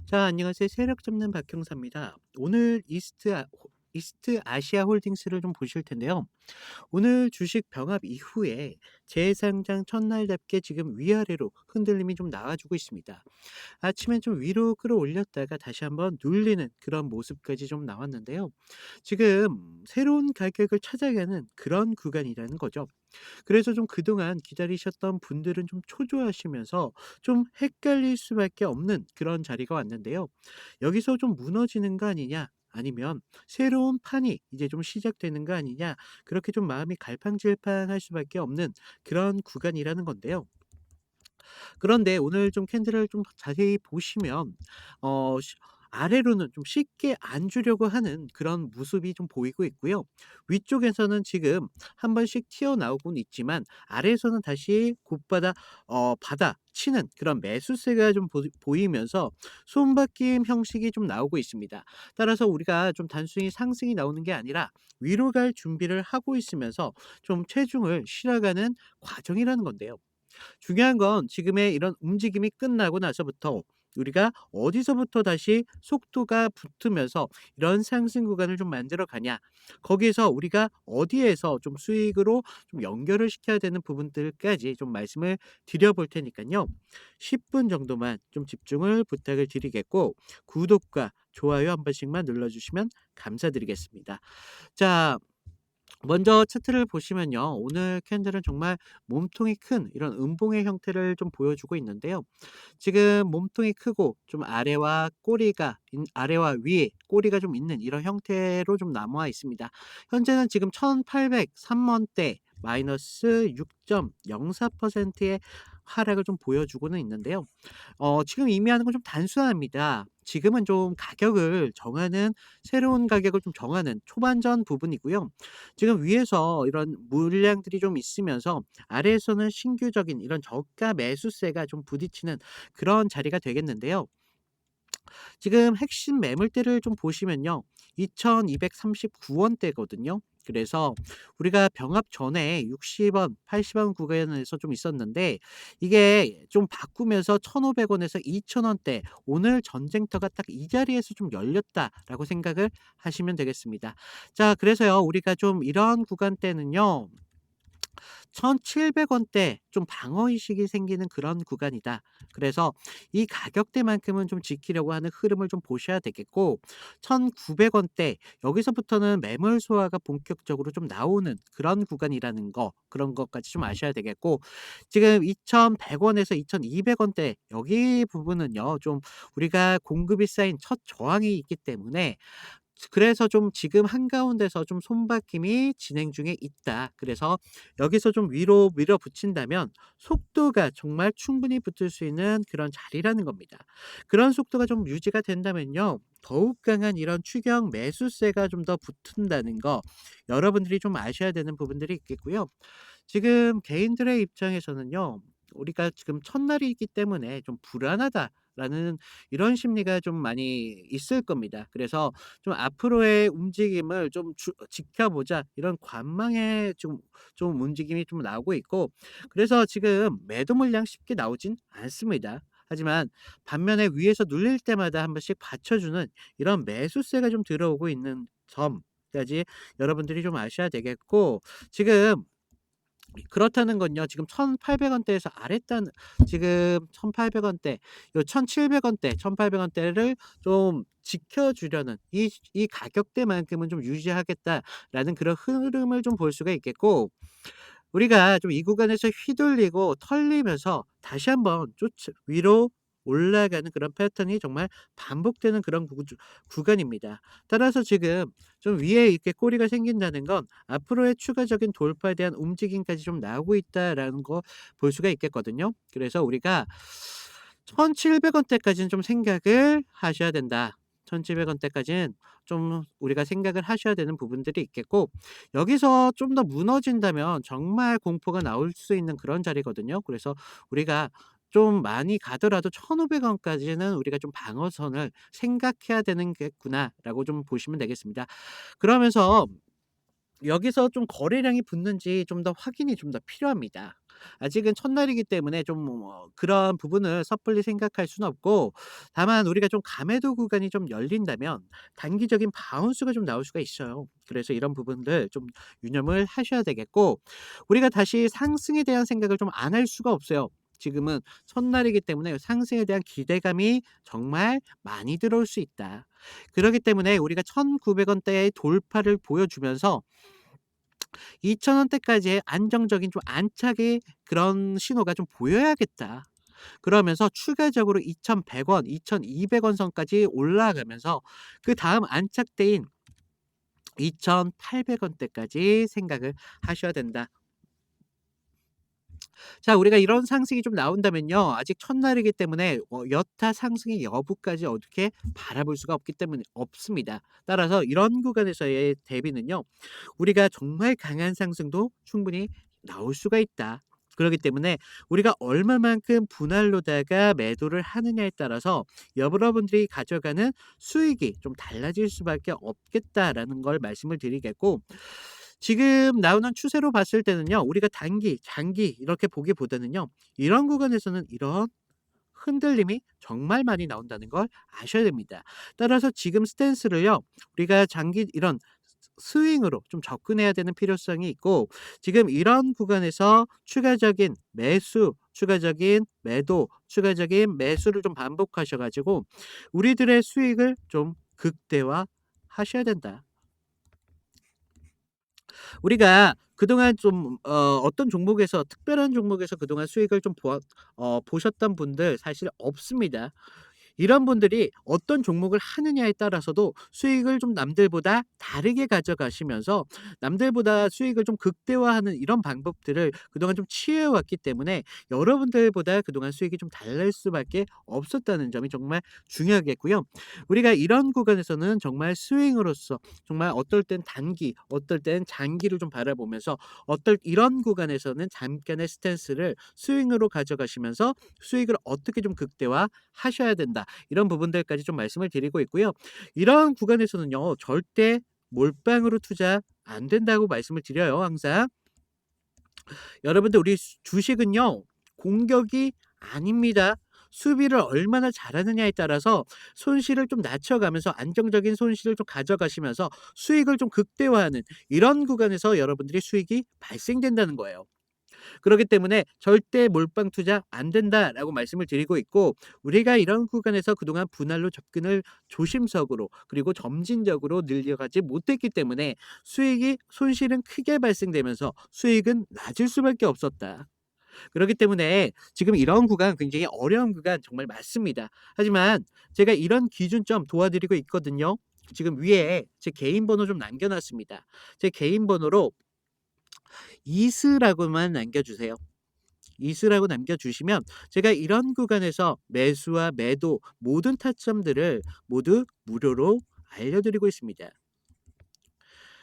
자, 안녕하세요. 세력 잡는 박형사입니다. 오늘 이스트 아시아 홀딩스를 좀 보실 텐데요. 오늘 주식 병합 이후에 재상장 첫날답게 지금 위아래로 흔들림이 좀 나와주고 있습니다. 아침엔 좀 위로 끌어올렸다가 다시 한번 눌리는 그런 모습까지 좀 나왔는데요. 지금 새로운 가격을 찾아가는 그런 구간이라는 거죠. 그래서 좀 그동안 기다리셨던 분들은 좀 초조하시면서 좀 헷갈릴 수밖에 없는 그런 자리가 왔는데요. 여기서 좀 무너지는 거 아니냐? 아니면 새로운 판이 이제 좀 시작되는 거 아니냐? 그렇게 좀 마음이 갈팡질팡할 수밖에 없는 그런 구간이라는 건데요. 그런데 오늘 좀 캔들을 좀 자세히 보시면 어 시 아래로는 좀 쉽게 안 주려고 하는 그런 모습이 좀 보이고 있고요. 위쪽에서는 지금 한 번씩 튀어나오고는 있지만 아래에서는 다시 곧바다 받아치는 그런 매수세가 좀 보이면서 손바뀜 형식이 좀 나오고 있습니다. 따라서 우리가 좀 단순히 상승이 나오는 게 아니라 위로 갈 준비를 하고 있으면서 좀 체중을 실어가는 과정이라는 건데요. 중요한 건 지금의 이런 움직임이 끝나고 나서부터 우리가 어디서부터 다시 속도가 붙으면서 이런 상승 구간을 좀 만들어 가냐. 거기에서 우리가 어디에서 좀 수익으로 좀 연결을 시켜야 되는 부분들까지 좀 말씀을 드려 볼 테니까요. 10분 정도만 좀 집중을 부탁을 드리겠고, 구독과 좋아요 한 번씩만 눌러주시면 감사드리겠습니다. 자, 먼저 차트를 보시면요. 오늘 캔들은 정말 몸통이 큰 이런 음봉의 형태를 좀 보여주고 있는데요. 지금 몸통이 크고 좀 아래와 위에 꼬리가 좀 있는 이런 형태로 좀 남아 있습니다. 현재는 지금 1803원대 마이너스 6.04%의 하락을 좀 보여주고는 있는데요. 지금 의미하는 건 좀 단순합니다. 지금은 좀 가격을 정하는 새로운 가격을 좀 정하는 초반전 부분이고요. 지금 위에서 이런 물량들이 좀 있으면서 아래에서는 신규적인 이런 저가 매수세가 좀 부딪히는 그런 자리가 되겠는데요. 지금 핵심 매물대를 좀 보시면요. 2,239원대거든요. 그래서 우리가 병합 전에 60원, 80원 구간에서 좀 있었는데 이게 좀 바꾸면서 1,500원에서 2,000원대 오늘 전쟁터가 딱 이 자리에서 좀 열렸다라고 생각을 하시면 되겠습니다. 자, 그래서요. 우리가 좀 이런 구간대는요. 1,700원대 좀 방어 의식이 생기는 그런 구간이다. 그래서 이 가격대만큼은 좀 지키려고 하는 흐름을 좀 보셔야 되겠고 1,900원대 여기서부터는 매물 소화가 본격적으로 좀 나오는 그런 구간이라는 거 그런 것까지 좀 아셔야 되겠고 지금 2,100원에서 2,200원대 여기 부분은요. 좀 우리가 공급이 쌓인 첫 저항이 있기 때문에 그래서 좀 지금 한가운데서 좀 손바뀜이 진행 중에 있다. 그래서 여기서 좀 위로 밀어붙인다면 속도가 정말 충분히 붙을 수 있는 그런 자리라는 겁니다. 그런 속도가 좀 유지가 된다면요. 더욱 강한 이런 추경 매수세가 좀 더 붙는다는 거 여러분들이 좀 아셔야 되는 부분들이 있겠고요. 지금 개인들의 입장에서는요. 우리가 지금 첫날이기 때문에 좀 불안하다라는 이런 심리가 좀 많이 있을 겁니다. 그래서 좀 '앞으로의 움직임을 좀 지켜보자.' 이런 관망의 좀 움직임이 좀 나오고 있고 그래서 지금 매도 물량 쉽게 나오진 않습니다. 하지만 반면에 위에서 눌릴 때마다 한 번씩 받쳐주는 이런 매수세가 좀 들어오고 있는 점까지 여러분들이 좀 아셔야 되겠고 지금 그렇다는 건요. 지금 1,800원대에서 아랫단 지금 1,800원대 요 1,700원대 1,800원대를 좀 지켜주려는 이 가격대만큼은 좀 유지하겠다라는 그런 흐름을 좀 볼 수가 있겠고 우리가 좀 이 구간에서 휘둘리고 털리면서 다시 한번 쫓아 위로 올라가는 그런 패턴이 정말 반복되는 그런 구간입니다. 따라서 지금 좀 위에 이렇게 꼬리가 생긴다는 건 앞으로의 추가적인 돌파에 대한 움직임까지 좀 나오고 있다라는 거 볼 수가 있겠거든요. 그래서 우리가 1,700원대까지는 좀 생각을 하셔야 된다. 1,700원대까지는 좀 우리가 생각을 하셔야 되는 부분들이 있겠고 여기서 좀 더 무너진다면 정말 공포가 나올 수 있는 그런 자리거든요. 그래서 우리가 좀 많이 가더라도 1,500원까지는 우리가 좀 방어선을 생각해야 되는 겠구나라고 좀 보시면 되겠습니다. 그러면서 여기서 좀 거래량이 붙는지 좀 더 확인이 좀 더 필요합니다. 아직은 첫날이기 때문에 좀 그런 부분을 섣불리 생각할 수는 없고, 다만 우리가 좀 감매도 구간이 좀 열린다면 단기적인 바운스가 좀 나올 수가 있어요. 그래서 이런 부분들 좀 유념을 하셔야 되겠고, 우리가 다시 상승에 대한 생각을 좀 안 할 수가 없어요. 지금은 첫날이기 때문에 상승에 대한 기대감이 정말 많이 들어올 수 있다. 그렇기 때문에 우리가 1,900원대의 돌파를 보여주면서 2,000원대까지의 안정적인 좀 안착의 그런 신호가 좀 보여야겠다. 그러면서 추가적으로 2,100원, 2,200원 선까지 올라가면서 그다음 안착대인 2,800원대까지 생각을 하셔야 된다. 자, 우리가 이런 상승이 좀 나온다면요. 아직 첫날이기 때문에 여타 상승의 여부까지 어떻게 바라볼 수가 없기 때문에 없습니다. 따라서 이런 구간에서의 대비는요. 우리가 정말 강한 상승도 충분히 나올 수가 있다. 그렇기 때문에 우리가 얼마만큼 분할로다가 매도를 하느냐에 따라서 여러분들이 가져가는 수익이 좀 달라질 수밖에 없겠다라는 걸 말씀을 드리겠고, 지금 나오는 추세로 봤을 때는요. 우리가 단기, 장기 이렇게 보기보다는요. 이런 구간에서는 이런 흔들림이 정말 많이 나온다는 걸 아셔야 됩니다. 따라서 지금 스탠스를요. 우리가 장기 이런 스윙으로 좀 접근해야 되는 필요성이 있고, 지금 이런 구간에서 추가적인 매수, 추가적인 매도, 추가적인 매수를 좀 반복하셔 가지고 우리들의 수익을 좀 극대화하셔야 된다. 우리가 그동안 좀 어떤 종목에서 특별한 종목에서 그동안 수익을 좀 보셨던 분들 사실 없습니다. 이런 분들이 어떤 종목을 하느냐에 따라서도 수익을 좀 남들보다 다르게 가져가시면서 남들보다 수익을 좀 극대화하는 이런 방법들을 그동안 좀 취해 왔기 때문에 여러분들보다 그동안 수익이 좀 다를 수밖에 없었다는 점이 정말 중요하겠고요. 우리가 이런 구간에서는 정말 스윙으로서 정말 어떨 땐 단기, 어떨 땐 장기를 좀 바라보면서 이런 구간에서는 잠깐의 스탠스를 스윙으로 가져가시면서 수익을 어떻게 좀 극대화하셔야 된다. 이런 부분들까지 좀 말씀을 드리고 있고요. 이런 구간에서는요. 절대 몰빵으로 투자 안 된다고 말씀을 드려요, 항상. 여러분들 우리 주식은요. 공격이 아닙니다. 수비를 얼마나 잘하느냐에 따라서 손실을 좀 낮춰가면서 안정적인 손실을 좀 가져가시면서 수익을 좀 극대화하는 이런 구간에서 여러분들이 수익이 발생된다는 거예요. 그렇기 때문에 "절대 몰빵 투자 안 된다."라고 말씀을 드리고 있고, 우리가 이런 구간에서 그동안 분할로 접근을 조심석으로 그리고 점진적으로 늘려가지 못했기 때문에 손실은 크게 발생되면서 수익은 낮을 수밖에 없었다. 그렇기 때문에 지금 이런 구간 굉장히 어려운 구간 정말 맞습니다. 하지만 제가 이런 기준점 도와드리고 있거든요. 지금 위에 제 개인 번호 좀 남겨 놨습니다. 제 개인 번호로 이스라고만 남겨 주세요. 이스라고 남겨주시면 제가 이런 구간에서 매수와 매도 모든 타점들을 모두 무료로 알려드리고 있습니다.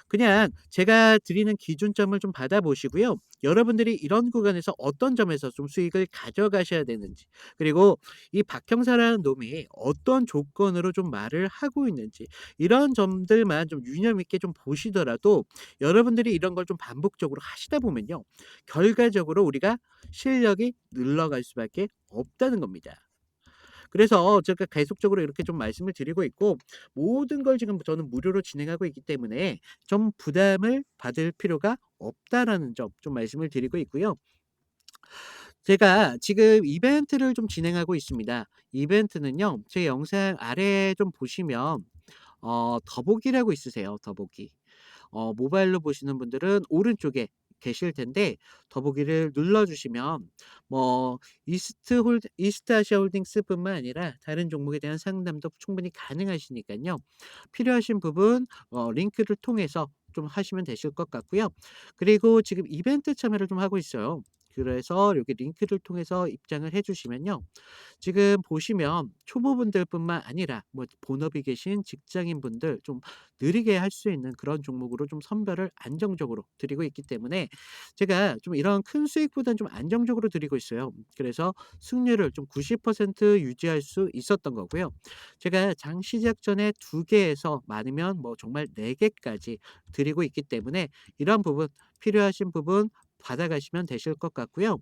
그냥 제가 드리는 기준점을 좀 받아보시고요. 여러분들이 이런 구간에서 어떤 점에서 좀 수익을 가져가셔야 되는지, 그리고 이 박형사라는 놈이 어떤 조건으로 좀 말을 하고 있는지, 이런 점들만 좀 유념 있게 좀 보시더라도 여러분들이 이런 걸 좀 반복적으로 하시다 보면요. 결과적으로 우리가 실력이 늘어갈 수밖에 없다는 겁니다. 그래서 제가 계속적으로 이렇게 좀 말씀을 드리고 있고, 모든 걸 지금 저는 무료로 진행하고 있기 때문에 좀 부담을 받을 필요가 없다라는 점 좀 말씀을 드리고 있고요. 제가 지금 이벤트를 좀 진행하고 있습니다. 이벤트는요. 제 영상 아래에 좀 보시면 더보기라고 있으세요, 더보기. 모바일로 보시는 분들은 오른쪽에 계실 텐데 더보기를 눌러 주시면 뭐 이스트아시아 홀딩스뿐만 아니라 다른 종목에 대한 상담도 충분히 가능하시니깐요. 필요하신 부분 링크를 통해서 좀 하시면 되실 것 같고요. 그리고 지금 이벤트 참여를 좀 하고 있어요. 그래서 여기 링크를 통해서 입장을 해 주시면요. 지금 보시면 초보분들뿐만 아니라 뭐 본업이 계신 직장인분들 좀 느리게 할 수 있는 그런 종목으로 좀 선별을 안정적으로 드리고 있기 때문에 제가 좀 이런 큰 수익보다는 좀 안정적으로 드리고 있어요. 그래서 승률을 좀 90% 유지할 수 있었던 거고요. 제가 장 시작 전에 2 개에서 많으면 뭐 정말 4 개까지 드리고 있기 때문에 이런 부분 필요하신 부분 받아가시면 되실 것 같고요.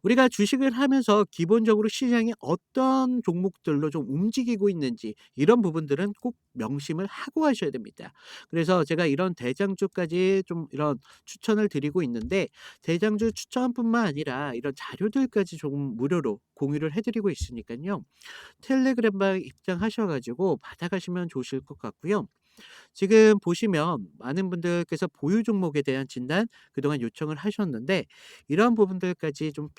우리가 주식을 하면서 기본적으로 시장이 어떤 종목들로 좀 움직이고 있는지 이런 부분들은 꼭 명심을 하고 하셔야 됩니다. 그래서 제가 이런 대장주까지 좀 이런 추천을 드리고 있는데 대장주 추천뿐만 아니라 이런 자료들까지 조금 무료로 공유를 해 드리고 있으니깐요. 텔레그램방 입장하셔 가지고 받아가시면 좋으실 것 같고요. 지금 보시면 많은 분들께서 보유 종목에 대한 진단 그동안 요청을 하셨는데 이런 부분들까지 좀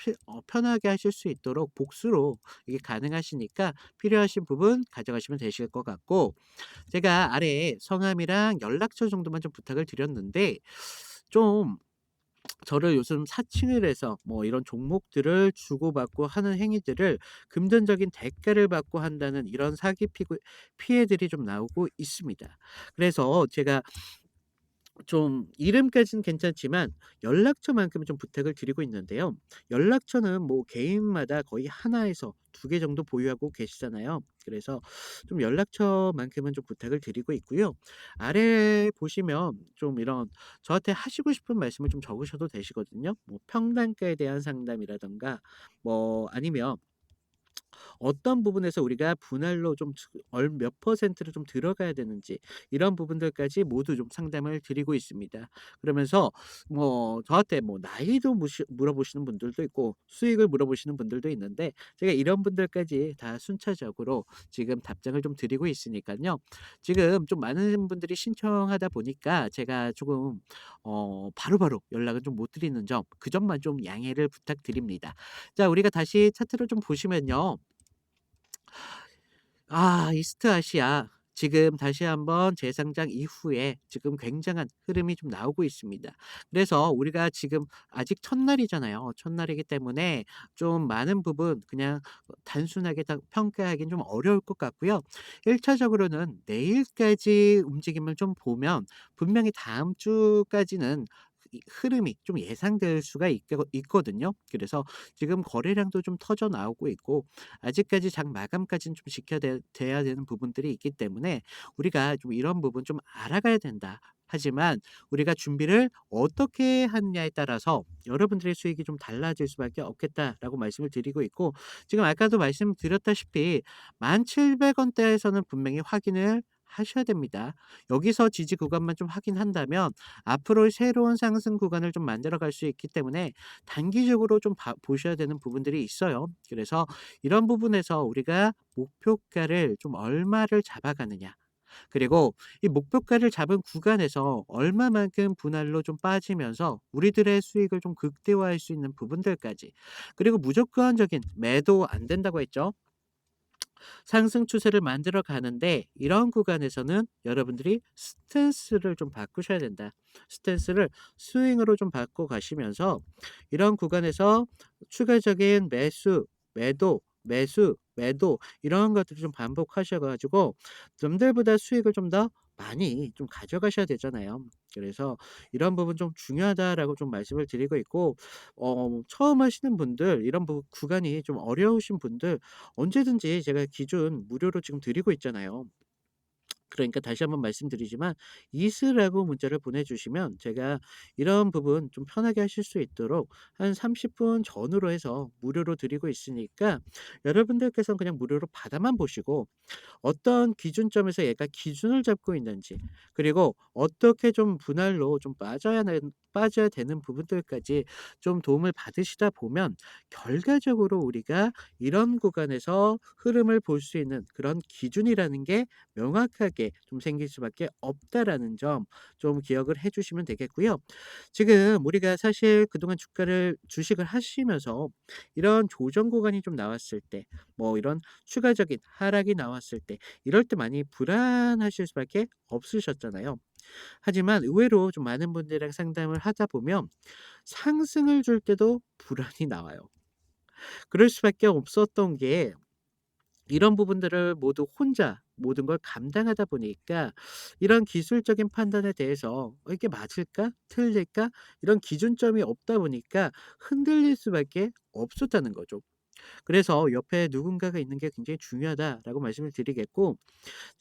편하게 하실 수 있도록 복수로 이게 가능하시니까 필요하신 부분 가져가시면 되실 것 같고 제가 아래에 성함이랑 연락처 정도만 좀 부탁을 드렸는데 좀 저를 요즘 사칭을 해서 뭐 이런 종목들을 주고받고 하는 행위들을 금전적인 대가를 받고 한다는 이런 사기 피해들이 좀 나오고 있습니다. 그래서 제가 좀 이름까지는 괜찮지만 연락처만큼은 좀 부탁을 드리고 있는데요. 연락처는 뭐 개인마다 거의 하나 에서 2개 정도 보유하고 계시잖아요. 그래서 좀 연락처만큼은 좀 부탁을 드리고 있고요. 아래 보시면 좀 이런 저한테 하시고 싶은 말씀을 좀 적으셔도 되시거든요. 뭐 평단가에 대한 상담이라든가 뭐 아니면 어떤 부분에서 우리가 분할로 좀 몇 퍼센트를 좀 들어가야 되는지 이런 부분들까지 모두 좀 상담을 드리고 있습니다. 그러면서 뭐 저한테 뭐 나이도 물어보시는 분들도 있고 수익을 물어보시는 분들도 있는데 제가 이런 분들까지 다 순차적으로 지금 답장을 좀 드리고 있으니까요. 지금 좀 많은 분들이 신청하다 보니까 제가 조금 바로바로 연락을 좀 못 드리는 점 그 점만 좀 양해를 부탁드립니다. 자 우리가 다시 차트를 좀 보시면요. 이스트 아시아 지금 다시 한번 재상장 이후에 지금 굉장한 흐름이 좀 나오고 있습니다. 그래서 우리가 지금 아직 첫날이잖아요. 첫날이기 때문에 좀 많은 부분 그냥 단순하게 다 평가하기는 좀 어려울 것 같고요. 1 차적으로는 내일까지 움직임을 좀 보면 분명히 다음 주까지는 이 흐름이 좀 예상될 수가 있거든요. 그래서 지금 거래량도 좀 터져 나오고 있고 아직까지 장 마감까지는 좀 지켜야 돼야 되는 부분들이 있기 때문에 우리가 좀 이런 부분 좀 알아가야 된다. 하지만 우리가 준비를 어떻게 하느냐에 따라서 여러분들의 수익이 좀 달라질 수밖에 없겠다라고 말씀을 드리고 있고 지금 아까도 말씀드렸다시피 1,700 원대에서는 분명히 확인을 하셔야 됩니다. 여기서 지지 구간만 좀 확인한다면 앞으로 새로운 상승 구간을 좀 만들어 갈 수 있기 때문에 단기적으로 좀 보셔야 되는 부분들이 있어요. 그래서 이런 부분에서 우리가 목표가를 좀 얼마를 잡아가느냐. 그리고 이 목표가를 잡은 구간에서 얼마만큼 분할로 좀 빠지면서 우리들의 수익을 좀 극대화할 수 있는 부분들까지. 그리고 무조건적인 매도 안 된다고 했죠. 상승 추세를 만들어 가는데 이런 구간에서는 여러분들이 스탠스를 좀 바꾸셔야 된다. 스탠스를 스윙으로 좀 바꿔 가시면서 이런 구간에서 추가적인 매수, 매도, 매수, 매도 이런 것들을 좀 반복하셔 가지고 남들보다 수익을 좀 더 많이 좀 가져가셔야 되잖아요. 그래서 "이런 부분 좀 중요하다."라고 좀 말씀을 드리고 있고 처음 하시는 분들 이런 구간이 좀 어려우신 분들 언제든지 제가 기준 무료로 지금 드리고 있잖아요. 그러니까 다시 한번 말씀드리지만 이스라고 문자를 보내주시면 제가 이런 부분 좀 편하게 하실 수 있도록 한 30분 전후로 해서 무료로 드리고 있으니까 여러분들께서는 그냥 무료로 받아만 보시고 어떤 기준점에서 얘가 기준을 잡고 있는지 그리고 어떻게 좀 분할로 좀 빠져야 되는 부분들까지 좀 도움을 받으시다 보면 결과적으로 우리가 이런 구간에서 흐름을 볼 수 있는 그런 기준이라는 게 명확하게 좀 생길 수밖에 없다라는 점 좀 기억을 해 주시면 되겠고요. 지금 우리가 사실 그동안 주식을 하시면서 이런 조정 구간이 좀 나왔을 때 뭐 이런 추가적인 하락이 나왔을 때 이럴 때 많이 불안하실 수밖에 없으셨잖아요. 하지만 의외로 좀 많은 분들이랑 상담을 하다 보면 상승을 줄 때도 불안이 나와요. 그럴 수밖에 없었던 게 이런 부분들을 모두 혼자 모든 걸 감당하다 보니까 이런 기술적인 판단에 대해서 '이게 맞을까? 틀릴까?' 이런 기준점이 없다 보니까 흔들릴 수밖에 없었다는 거죠. 그래서 '옆에 누군가가 있는 게 굉장히 중요하다.'라고 말씀을 드리겠고,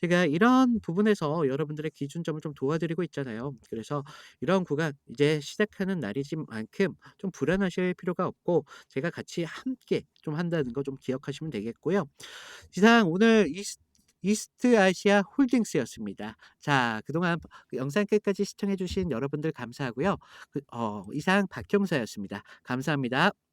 제가 이런 부분에서 여러분들의 기준점을 좀 도와드리고 있잖아요. 그래서 이런 구간 이제 시작하는 날이진 만큼 좀 불안하실 필요가 없고 제가 같이 함께 좀 한다는 거 좀 기억하시면 되겠고요. 이상 오늘 이스트 아시아 홀딩스였습니다. 자, 그동안 그 영상 끝까지 시청해 주신 여러분들 감사하고요. 이상 박형사였습니다. 감사합니다.